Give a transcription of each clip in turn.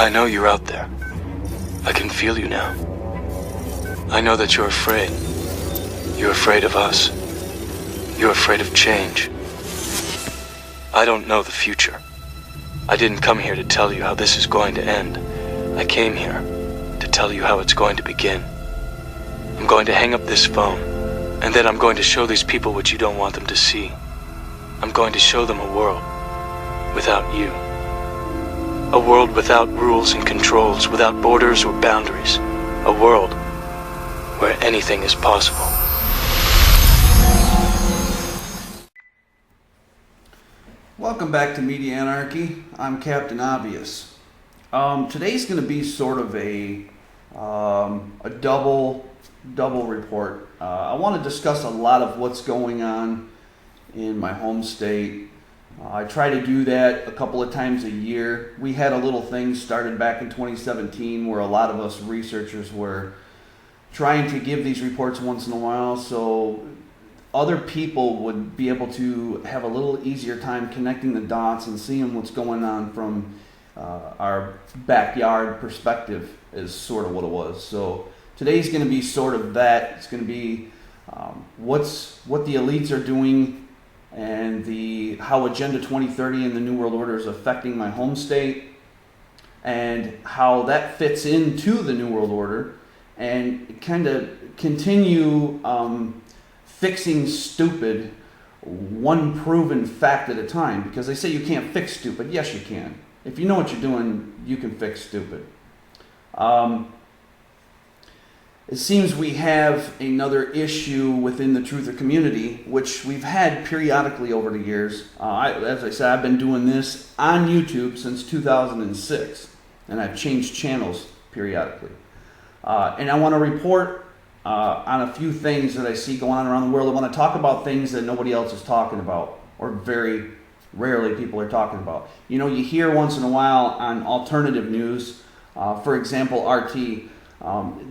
I know you're out there. I can feel you now. I know that you're afraid. You're afraid of us. You're afraid of change. I don't know the future. I didn't come here to tell you how this is going to end. I came here to tell you how it's going to begin. I'm going to hang up this phone, and then I'm going to show these people what you don't want them to see. I'm going to show them a world without you. A world without rules and controls, without borders or boundaries. A world where anything is possible. Welcome back to Media Anarchy. I'm Captain Obvious. Today's going to be sort of a double report. I want to discuss a lot of what's going on in my home state. I try to do that a couple of times a year. We had a little thing started back in 2017 where a lot of us researchers were trying to give these reports once in a while so other people would be able to have a little easier time connecting the dots and seeing what's going on from our backyard perspective is sort of what it was. So today's going to be sort of that. It's going to be what the elites are doing and how Agenda 2030 and the New World Order is affecting my home state and how that fits into the New World Order, and kind of continue fixing stupid one proven fact at a time, because they say you can't fix stupid. Yes, you can. If you know what you're doing, you can fix stupid. It seems we have another issue within the truther community, which we've had periodically over the years. As I said, I've been doing this on YouTube since 2006, and I've changed channels periodically. And I want to report on a few things that I see going on around the world. I want to talk about things that nobody else is talking about, or very rarely people are talking about. You know, you hear once in a while on alternative news, for example, RT,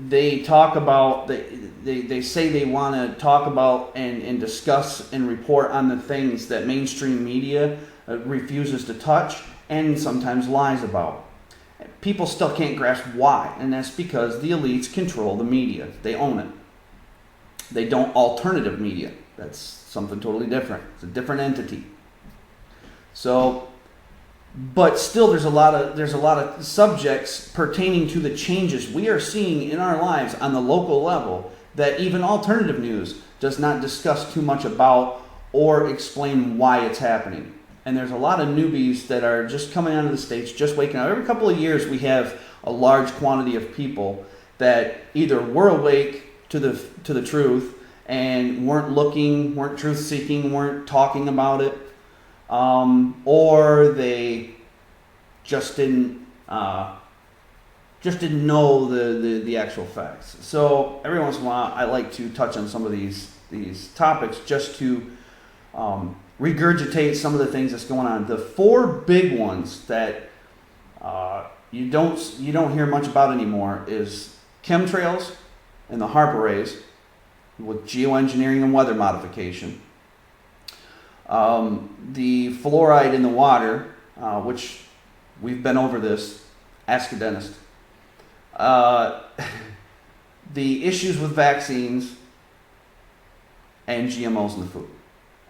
they talk about, they say they want to talk about and discuss and report on the things that mainstream media refuses to touch and sometimes lies about. People still can't grasp why, and that's because the elites control the media. They own it. They don't alternative media. That's something totally different. It's a different entity. So, but still there's a lot of subjects pertaining to the changes we are seeing in our lives on the local level that even alternative news does not discuss too much about or explain why it's happening. And there's a lot of newbies that are just coming out of the States, just waking up. Every couple of years we have a large quantity of people that either were awake to the truth and weren't truth-seeking, weren't talking about it, or they just didn't know the actual facts. So every once in a while, I like to touch on some of these topics just to regurgitate some of the things that's going on. The four big ones that you don't hear much about anymore is chemtrails and the HAARP arrays with geoengineering and weather modification. The fluoride in the water, which we've been over this, ask a dentist. The issues with vaccines and GMOs in the food.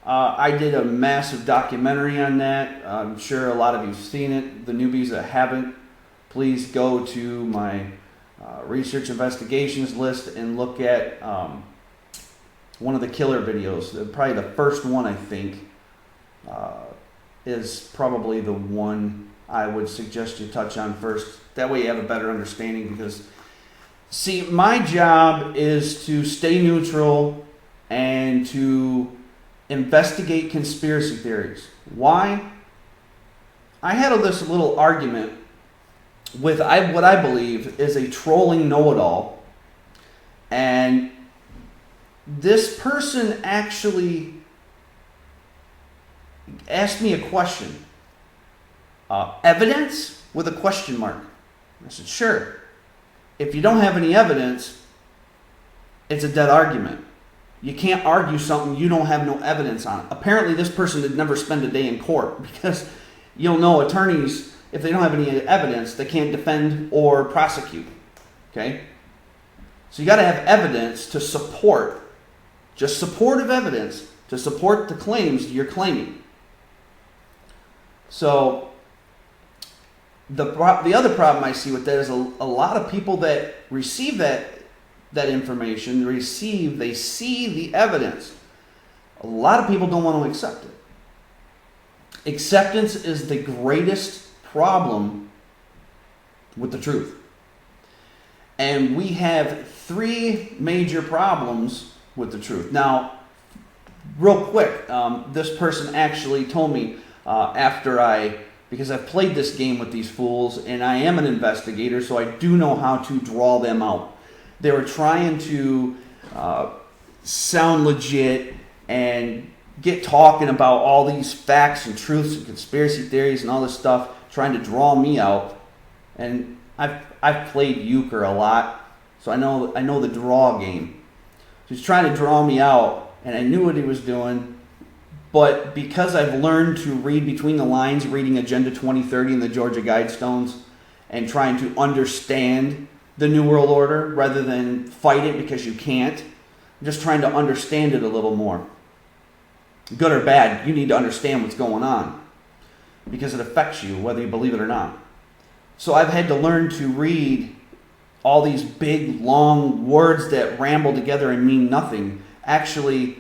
I did a massive documentary on that. I'm sure a lot of you have seen it. The newbies that haven't, please go to my research investigations list and look at one of the killer videos. Probably the first one, I think, is probably the one I would suggest you touch on first. That way you have a better understanding, because, see, my job is to stay neutral and to investigate conspiracy theories. Why? I had this little argument with what I believe is a trolling know-it-all, and this person actually asked me a question. Evidence? With a question mark. I said, sure. If you don't have any evidence, it's a dead argument. You can't argue something you don't have no evidence on. Apparently this person had never spent a day in court, because you'll know attorneys if they don't have any evidence, they can't defend or prosecute. Okay? So you got to have evidence to support, just supportive evidence to support the claims you're claiming. So the other problem I see with that is a lot of people that receive that information, they see the evidence. A lot of people don't want to accept it. Acceptance is the greatest problem with the truth. And we have 3 major problems with the truth. Now, real quick, this person actually told me because I've played this game with these fools, and I am an investigator, so I do know how to draw them out. They were trying to sound legit and get talking about all these facts and truths and conspiracy theories and all this stuff, trying to draw me out. And I've played euchre a lot, so I know the draw game. So he's trying to draw me out, and I knew what he was doing. But because I've learned to read between the lines, reading Agenda 2030 and the Georgia Guidestones, and trying to understand the New World Order rather than fight it because you can't, I'm just trying to understand it a little more. Good or bad, you need to understand what's going on because it affects you whether you believe it or not. So I've had to learn to read all these big, long words that ramble together and mean nothing, actually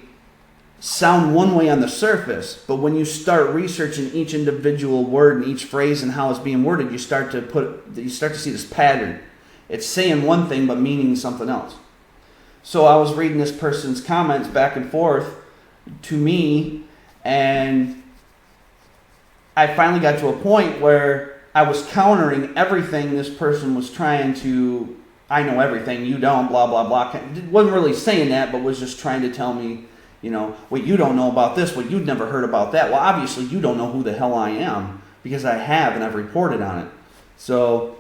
sound one way on the surface, but when you start researching each individual word and each phrase and how it's being worded, you start to see this pattern. It's saying one thing but meaning something else. So I was reading this person's comments back and forth to me, and I finally got to a point where I was countering everything this person was trying to, I know everything, you don't, blah, blah, blah. Wasn't really saying that, but was just trying to tell me, what you don't know about this, what you'd never heard about that. Well, obviously you don't know who the hell I am because I have and I've reported on it. So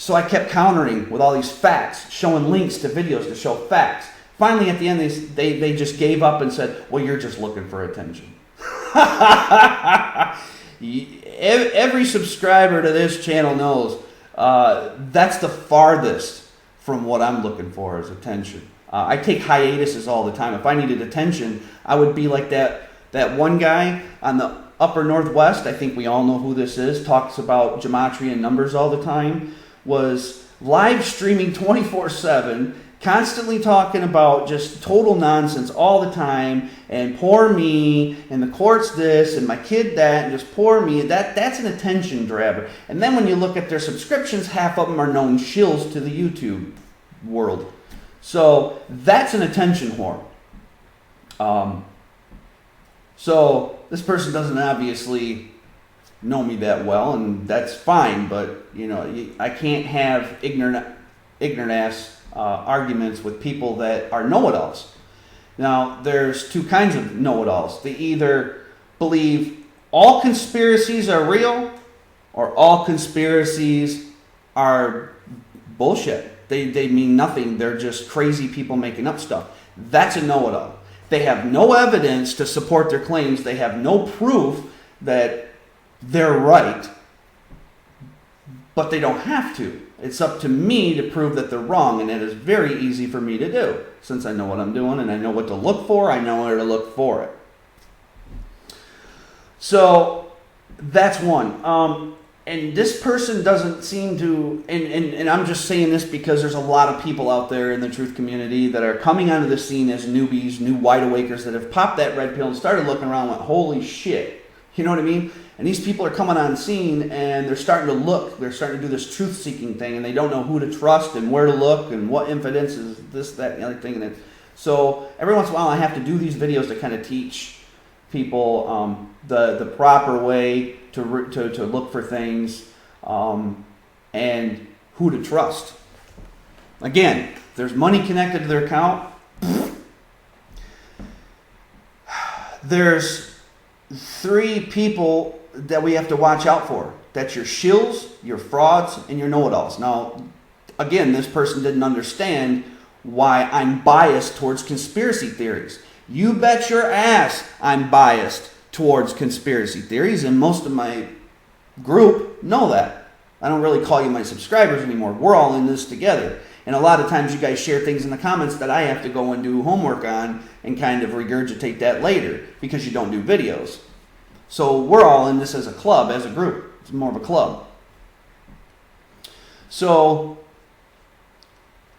I kept countering with all these facts, showing links to videos to show facts. Finally, at the end, they just gave up and said, well, you're just looking for attention. Every subscriber to this channel knows that's the farthest from what I'm looking for is attention. I take hiatuses all the time. If I needed attention, I would be like that one guy on the upper Northwest, I think we all know who this is, talks about gematria and numbers all the time, was live streaming 24/7, constantly talking about just total nonsense all the time, and poor me, and the court's this, and my kid that, and just poor me. That's an attention grabber. And then when you look at their subscriptions, half of them are known shills to the YouTube world. So that's an attention whore. So this person doesn't obviously know me that well, and that's fine, but I can't have ignorant ass arguments with people that are know-it-alls. Now, there's 2 kinds of know-it-alls. They either believe all conspiracies are real or all conspiracies are bullshit. They mean nothing. They're just crazy people making up stuff. That's a know-it-all. They have no evidence to support their claims. They have no proof that they're right, but they don't have to. It's up to me to prove that they're wrong, and it is very easy for me to do since I know what I'm doing and I know what to look for. I know where to look for it. So that's one. And this person doesn't seem to, and I'm just saying this because there's a lot of people out there in the truth community that are coming onto the scene as newbies, new wide awakers that have popped that red pill and started looking around and went, holy shit. You know what I mean? And these people are coming on scene and they're starting to look, they're starting to do this truth-seeking thing, and they don't know who to trust and where to look and what evidence is this, that, and the other thing. And so every once in a while I have to do these videos to kind of teach people the proper way to look for things and who to trust. Again, if there's money connected to their account, there's 3 people that we have to watch out for. That's your shills, your frauds, and your know-it-alls. Now, again, this person didn't understand why I'm biased towards conspiracy theories. You bet your ass I'm biased towards conspiracy theories, and most of my group know that. I don't really call you my subscribers anymore. We're all in this together. And a lot of times you guys share things in the comments that I have to go and do homework on and kind of regurgitate that later because you don't do videos. So we're all in this as a club, as a group. It's more of a club. So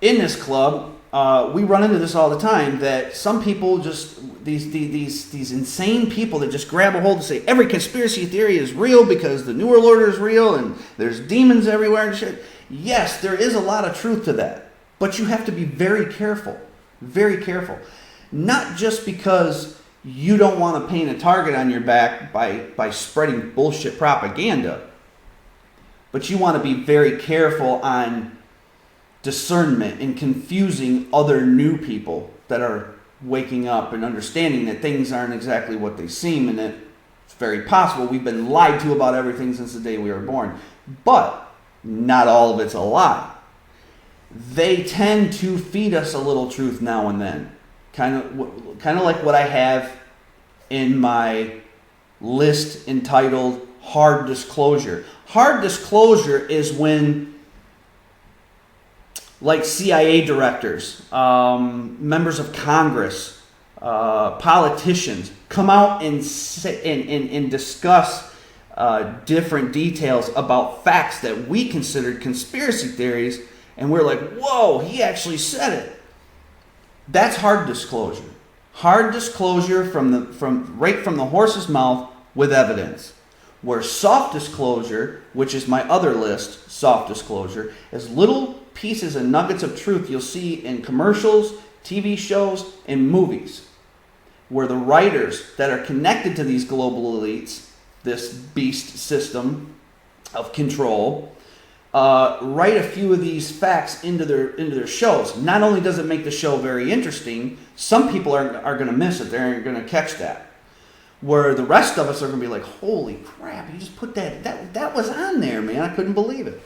in this club, we run into this all the time, that some people just, these insane people that just grab a hold and say every conspiracy theory is real because the New World Order is real and there's demons everywhere and shit. Yes, there is a lot of truth to that, but you have to be very careful, very careful. Not just because you don't want to paint a target on your back by spreading bullshit propaganda, but you want to be very careful on discernment and confusing other new people that are waking up and understanding that things aren't exactly what they seem, and that it's very possible we've been lied to about everything since the day we were born. But not all of it's a lie. They tend to feed us a little truth now and then. Kind of like what I have in my list entitled Hard Disclosure. Hard disclosure is when, like, CIA directors, members of Congress, politicians come out and discuss different details about facts that we considered conspiracy theories, and we're like, whoa, he actually said it. That's hard disclosure. Hard disclosure right from the horse's mouth with evidence. Where soft disclosure, which is my other list, soft disclosure, is little pieces and nuggets of truth you'll see in commercials, TV shows, and movies, where the writers that are connected to these global elites, this beast system of control, write a few of these facts into their shows. Not only does it make the show very interesting, some people are going to miss it. They're going to catch that. Where the rest of us are going to be like, holy crap, you just put that was on there, man. I couldn't believe it.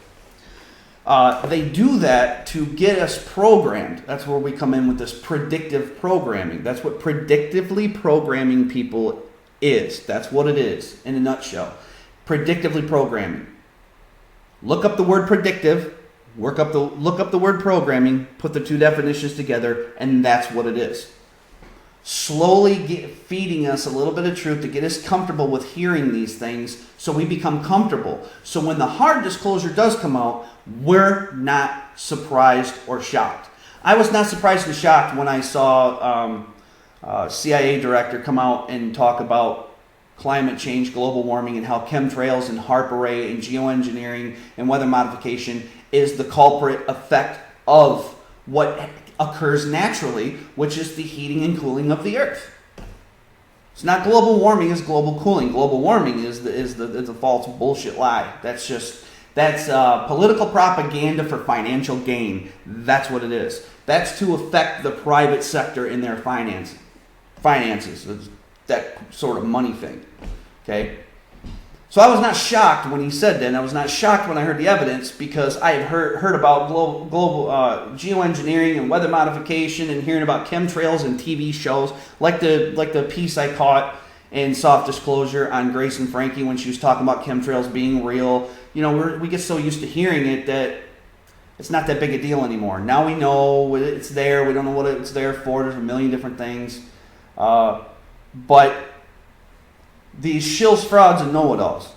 They do that to get us programmed. That's where we come in with this predictive programming. That's what predictively programming people is. That's what it is in a nutshell. Predictively programming. Look up the word predictive, look up the word programming, put the two definitions together, and that's what it is. Slowly feeding us a little bit of truth to get us comfortable with hearing these things so we become comfortable. So when the hard disclosure does come out, we're not surprised or shocked. I was not surprised and shocked when I saw CIA director come out and talk about climate change, global warming, and how chemtrails and HARP array and geoengineering and weather modification is the culprit effect of what occurs naturally, which is the heating and cooling of the earth. It's not global warming, it's global cooling. Global warming is the false bullshit lie. That's political propaganda for financial gain. That's what it is. That's to affect the private sector in their finances. It's that sort of money thing. Okay? So I was not shocked when he said that, and I was not shocked when I heard the evidence, because I had heard about global geoengineering and weather modification, and hearing about chemtrails and TV shows, like the piece I caught in Soft Disclosure on Grace and Frankie when she was talking about chemtrails being real. You know, we get so used to hearing it that it's not that big a deal anymore. Now we know it's there. We don't know what it's there for. There's a million different things. But these shills, frauds, and know-it-alls.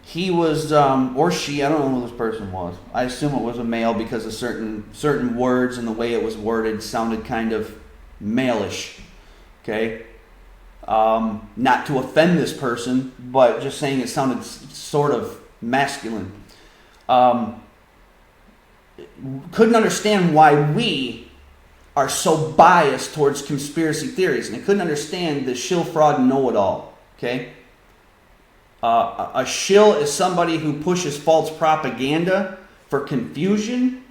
He was, or she, I don't know who this person was. I assume it was a male because of certain words and the way it was worded sounded kind of male-ish. Okay? Not to offend this person, but just saying it sounded sort of masculine. Couldn't understand why we are so biased towards conspiracy theories, and I couldn't understand the shill, fraud, and know-it-all. Okay, a shill is somebody who pushes false propaganda for confusion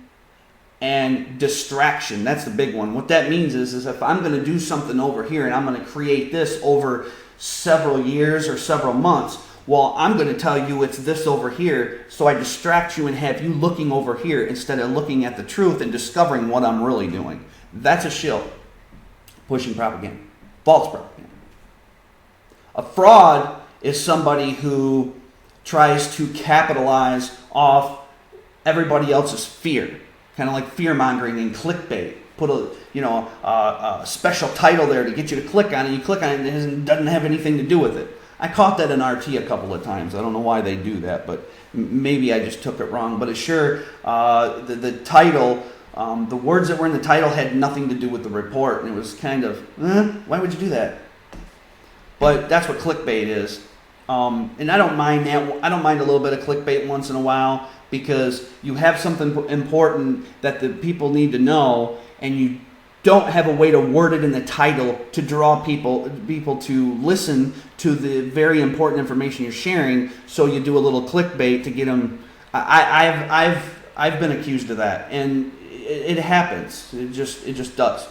and distraction. That's the big one. What that means is if I'm going to do something over here and I'm going to create this over several years or several months, well, I'm going to tell you it's this over here, so I distract you and have you looking over here instead of looking at the truth and discovering what I'm really doing. That's a shill. Pushing propaganda. False propaganda. A fraud is somebody who tries to capitalize off everybody else's fear, kind of like fear mongering and clickbait. Put a special title there to get you to click on it. You click on it, and it doesn't have anything to do with it. I caught that in RT a couple of times. I don't know why they do that, but maybe I just took it wrong. But it's sure the title, the words that were in the title had nothing to do with the report, and it was kind of, why would you do that? But that's what clickbait is. And I don't mind that. I don't mind a little bit of clickbait once in a while, because you have something important that the people need to know, and you don't have a way to word it in the title to draw people to listen to the very important information you're sharing. So you do a little clickbait to get them. I've been accused of that, and it happens. It just does.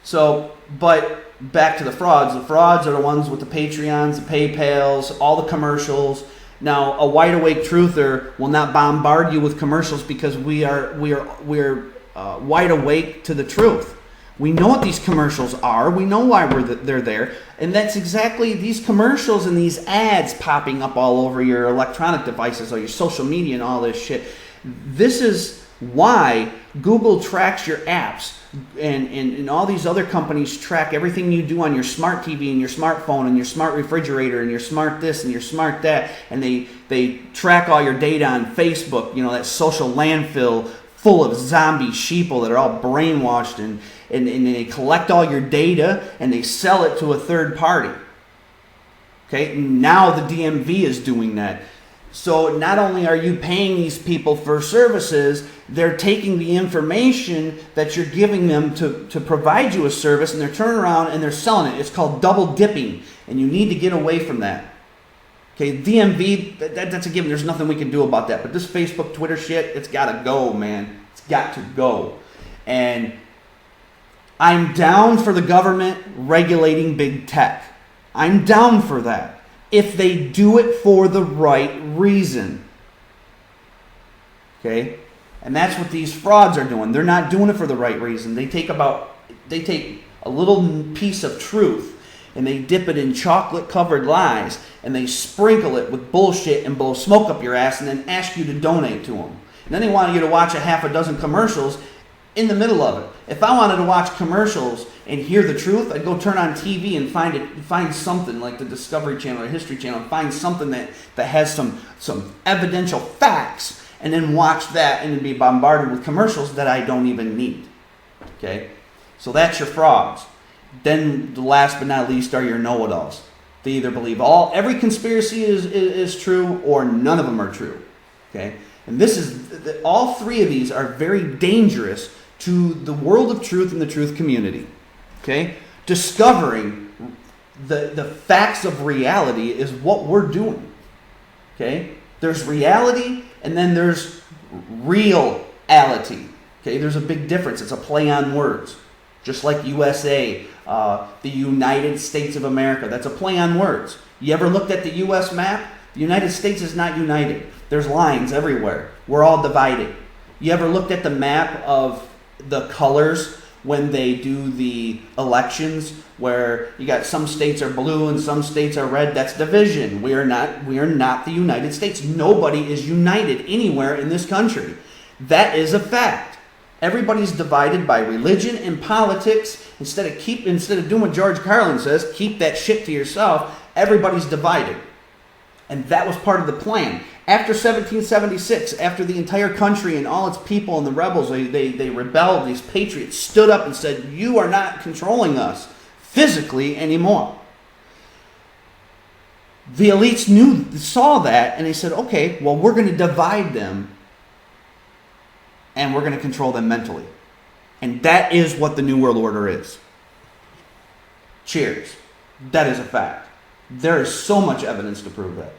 So, but back to the frauds. The frauds are the ones with the Patreons, the PayPals, all the commercials. Now, a wide awake truther will not bombard you with commercials, because we're wide awake to the truth. We know what these commercials are. We know why they're there. And that's exactly these commercials and these ads popping up all over your electronic devices or your social media and all this shit. This is why Google tracks your apps, and all these other companies track everything you do on your smart TV and your smartphone and your smart refrigerator and your smart this and your smart that. And they track all your data on Facebook, that social landfill full of zombie sheeple that are all brainwashed, and they collect all your data and they sell it to a third party. Okay, now the DMV is doing that. So not only are you paying these people for services, they're taking the information that you're giving them to provide you a service, and they're turning around and they're selling it. It's called double dipping, and you need to get away from that. Okay, DMV, that's a given. There's nothing we can do about that. But this Facebook, Twitter shit, it's got to go, man. It's got to go. And I'm down for the government regulating big tech. I'm down for that, if they do it for the right reason. Okay? And that's what these frauds are doing. They're not doing it for the right reason. They take a little piece of truth, and they dip it in chocolate-covered lies, and they sprinkle it with bullshit and blow smoke up your ass, and then ask you to donate to them. And then they want you to watch a half a dozen commercials in the middle of it. If I wanted to watch commercials and hear the truth, I'd go turn on TV and find something like the Discovery Channel or History Channel, and find something that has some evidential facts, and then watch that and then be bombarded with commercials that I don't even need. Okay? So that's your frauds. Then the last but not least are your know-it-alls. They either believe every conspiracy is true, or none of them are true. Okay? And all three of these are very dangerous to the world of truth and the truth community. Okay? Discovering the facts of reality is what we're doing. Okay? There's reality, and then there's reality. Okay? There's a big difference. It's a play on words. Just like USA, the United States of America. That's a play on words. You ever looked at the U.S. map? The United States is not united. There's lines everywhere. We're all divided. You ever looked at the map of the colors when they do the elections, where you got some states are blue and some states are red? That's division. We are not the United States. Nobody is united anywhere in this country. That is a fact. Everybody's divided by religion and politics. Instead of doing what George Carlin says, keep that shit to yourself, everybody's divided. And that was part of the plan. After 1776, after the entire country and all its people and the rebels, they rebelled, these patriots stood up and said, you are not controlling us physically anymore. The elites saw that, and they said, okay, well, we're going to divide them, and we're going to control them mentally. And that is what the New World Order is. Cheers. That is a fact. There is so much evidence to prove that.